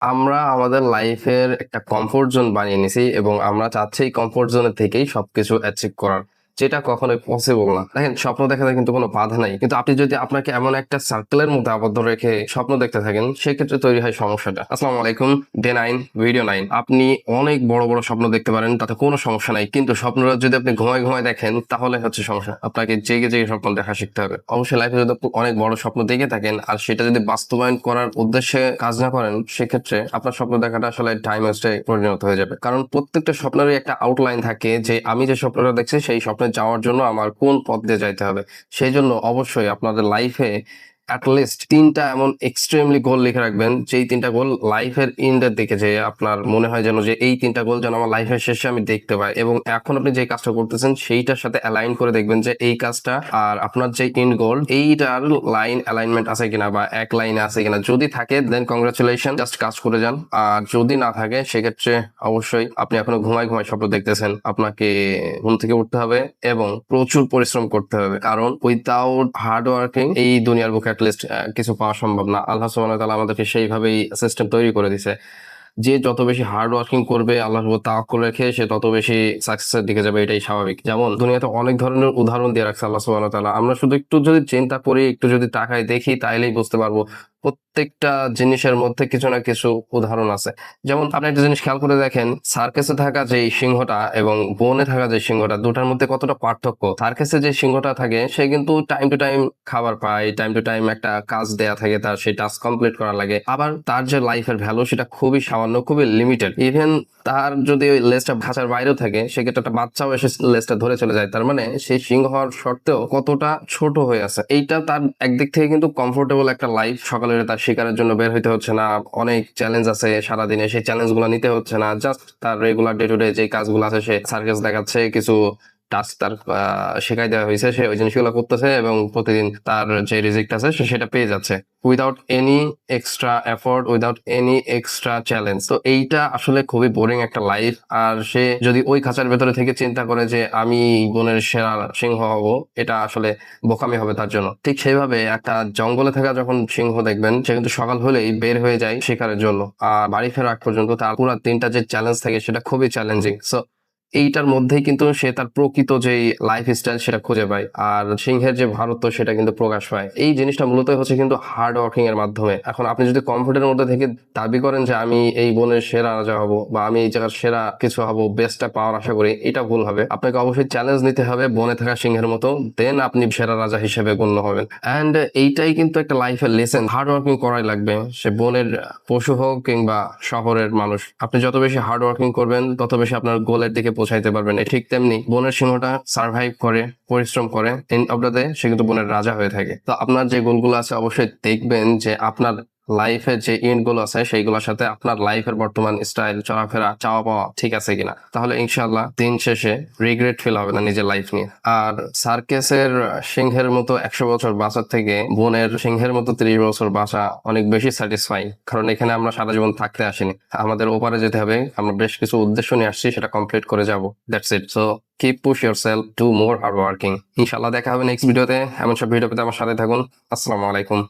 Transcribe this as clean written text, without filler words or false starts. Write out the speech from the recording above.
আমরা আমাদের লাইফের একটা কমফোর্ট জোন বানিয়ে নিছি এবং আমরা চাচ্ছি এই কমফোর্ট জোনের থেকেই সবকিছু অ্যাচিভ করার, যেটা কখনোই পসিবল না। দেখেন, স্বপ্ন দেখাতে কিন্তু কোনো বাধা নাই, কিন্তু আপনি যদি আপনাকে এমন একটা সার্কেলের মধ্যে আবদ্ধ রেখে স্বপ্ন দেখতে থাকেন, সেক্ষেত্রে তৈরি হয় সমস্যাটা। আসসালামু আলাইকুম, ডে 9 ভিডিও 9। আপনি অনেক বড় বড় স্বপ্ন দেখতে পারেন, তাতে কোনো সমস্যা নাই, কিন্তু স্বপ্নটা যদি আপনি ঘুমায় ঘুমায় দেখেন তাহলে হচ্ছে সমস্যা। আপনাকে জেগে জেগে স্বপ্ন দেখা শিখতে হবে। অবশ্যই লাইফে যদি আপনি অনেক বড় স্বপ্ন দেখে থাকেন আর সেটা যদি বাস্তবায়ন করার উদ্দেশ্যে কাজ না করেন, সেক্ষেত্রে আপনার স্বপ্ন দেখাটা আসলে টাইম ওয়েস্টে পরিণত হয়ে যাবে। কারণ প্রত্যেকটা স্বপ্নেরই একটা আউটলাইন থাকে যে আমি যে স্বপ্নটা দেখছি সেই স্বপ্নে যাওয়ার জন্য আমার কোন পথ দিয়ে যাইতে হবে। সেই জন্য অবশ্যই আপনাদের লাইফে অ্যাটলিস্ট ৩টা এমন এক্সট্রিমলি গোল লিখে রাখবেন, যেই ৩টা গোল লাইফের এন্ডের দিকে যে আপনার মনে হয় যেন যে এই ৩টা গোল যেন আমার লাইফের শেষে আমি দেখতে পাই, এবং এখন আপনি যে কাজটা করতেছেন সেইটার সাথে অ্যালাইন করে দেখবেন যে এই কাজটা আর আপনার যে এন্ড গোল এইটার লাইন অ্যালাইনমেন্ট আছে কিনা বা এক লাইনে আছে কিনা। যদি থাকে দেন কংগ্রাচুলেশন, জাস্ট কাজ করে যান। আর যদি না থাকে সেক্ষেত্রে অবশ্যই আপনি এখনো ঘুমায় ঘুমায় স্বপ্ন দেখতেছেন। আপনাকে ঘুম থেকে উঠতে হবে এবং প্রচুর পরিশ্রম করতে হবে, কারণ উইদাউট হার্ড ওয়ার্কিং এই দুনিয়ার বুকে অ্যাটলিস্ট কিছু পাওয়া সম্ভব না। আল্লাহ সুবহানাহু ওয়া তাআলা আমাদেরকে সেইভাবেই সিস্টেম তৈরি করে দিছে যে যত বেশি হার্ড ওয়ার্কিং করবে, আল্লাহর উপর তাওয়াক্কুল রেখে, সে তত বেশি সাকসেসের দিকে যাবে। এটাই স্বাভাবিক। যেমন দুনিয়াতে অনেক ধরনের উদাহরণ দিয়ে রাখছে আল্লাহ সুবহানাহু ওয়া তাআলা। আমরা শুধু একটু যদি চিন্তা করি, একটু যদি তাকায় দেখি, তাইলেই বুঝতে পারবো প্রত্যেকটা জিনিসের মধ্যে কিছু না কিছু উদাহরণ আছে। যেমন আপনি একটা জিনিস খেয়াল করে দেখেন, সার্কাসে থাকা যে সিংহটা এবং বনে থাকা যে সিংহটা, দুটার মধ্যে কতটা পার্থক্য। সার্কাসে যে সিংহটা থাকে সে কিন্তু টাইম টু টাইম খাবার পায়, টাইম টু টাইম একটা কাজ দেয়া থাকে, তার সেই টাস্ক কমপ্লিট করা লাগে। আবার তার যে লাইফের ভ্যালু সেটা খুবই সামান্য, খুবই লিমিটেড। ইভেন তার যদি ওই লেজটা খাঁচার বাইরেও থাকে, সেক্ষেত্রে একটা বাচ্চাও এসে লেজটা ধরে চলে যায়। তার মানে সেই সিংহ হওয়ার সত্ত্বেও কতটা ছোট হয়ে আছে। এইটা তার একদিক থেকে কিন্তু কমফোর্টেবল একটা লাইফ। সকালে তার শিকারের জন্য বের হইতে হচ্ছে না, অনেক চ্যালেঞ্জ আছে সারাদিনে, সেই চ্যালেঞ্জ গুলো নিতে হচ্ছে না। জাস্ট তার রেগুলার ডে টু ডে যে কাজগুলো আছে, সে সার্কাস দেখাচ্ছে, কিছু টাস্ক তার শেখাই দেওয়া হয়েছে, সে ওই জিনিসগুলো করতেছে এবং প্রতিদিন তার যে রিজিক্ট আছে সে সেটা পেয়ে যাচ্ছে without any extra effort, without any extra challenge. তো এইটা আসলে খুবই বোরিং একটা লাইফ। আর সে যদি ওই খাঁচার ভেতরে থেকে চিন্তা করে যে আমি বনের সেরা সিংহ হব, এটা আসলে বোকামি হবে তার জন্য। ঠিক সেইভাবে একটা জঙ্গলে থাকা যখন সিংহ দেখবেন, সে কিন্তু সকাল হলেই বের হয়ে যায় শিকারের জন্য, আর বাড়ি ফেরার আগ পর্যন্ত তার পুরো দিনটা যে চ্যালেঞ্জ থাকে সেটা খুবই চ্যালেঞ্জিং। সো এইটার মধ্যেই কিন্তু সে তার প্রকৃত যে লাইফ স্টাইল সেটা খুঁজে পায়, আর সিংহের যে ভারত্ব সেটা কিন্তু প্রকাশ পায়। এই জিনিসটা মূলত হচ্ছে কিন্তু হার্ড ওয়ার্কিং এর মাধ্যমে। এখন আপনি যদি কমফোর্টের মধ্যে থেকে দাবি করেন যে আমি এই বনের সেরা রাজা হব বা আমি এই জায়গার সেরা কিছু হব, বেস্টটা পাওয়ার আশা করি, এটা ভুল হবে। আপনাকে অবশ্যই চ্যালেঞ্জ নিতে হবে বনে থাকা সিংহের মতো, দেন আপনি সেরা রাজা হিসেবে গণ্য হবেন। অ্যান্ড এইটাই কিন্তু একটা লাইফের লেসন। হার্ড ওয়ার্কিং করাই লাগবে, সে বনের পশু হোক কিংবা শহরের মানুষ। আপনি যত বেশি হার্ড ওয়ার্কিং করবেন, তত বেশি আপনার গোলের দিকে পৌঁছাইতে পারবেন। ঠিক তেমনি বনের সিংহটা সার্ভাইভ করে, পরিশ্রম করে, এন্ড অফ দ্য ডে সে কিন্তু বনের রাজা হয়ে থাকে। তো আপনার যে গোলগুলো আছে, অবশ্যই দেখবেন যে আপনার লাইফের যে এন্ড গোল আছে সেইগুলোর সাথে আপনার লাইফের বর্তমান স্টাইল, চলাফেরা, চাওয়া পাওয়া ঠিক আছে কিনা। তাহলে ইনশাল্লাহ দিন শেষে রিগ্রেট ফিল হবে না নিজের লাইফ নিয়ে। আর সার্কেসের সিংহের মতো 100 বছর বাঁচার থেকে বনের সিংহের মতো 30 বছর বাঁচা অনেক বেশি স্যাটিসফাইং, কারণ এখানে আমরা সারা জীবন থাকতে আসিনি, আমাদের ওপারে যেতে হবে। আমরা বেশ কিছু উদ্দেশ্য নিয়ে আসছি, সেটা কমপ্লিট করে যাব। That's it. So keep push yourself, do more hard working. ইনশাল্লাহ দেখা হবে নেক্সট ভিডিওতে। এমন সব ভিডিও পেতে আমার সাথে থাকুন। আসসালামু আলাইকুম।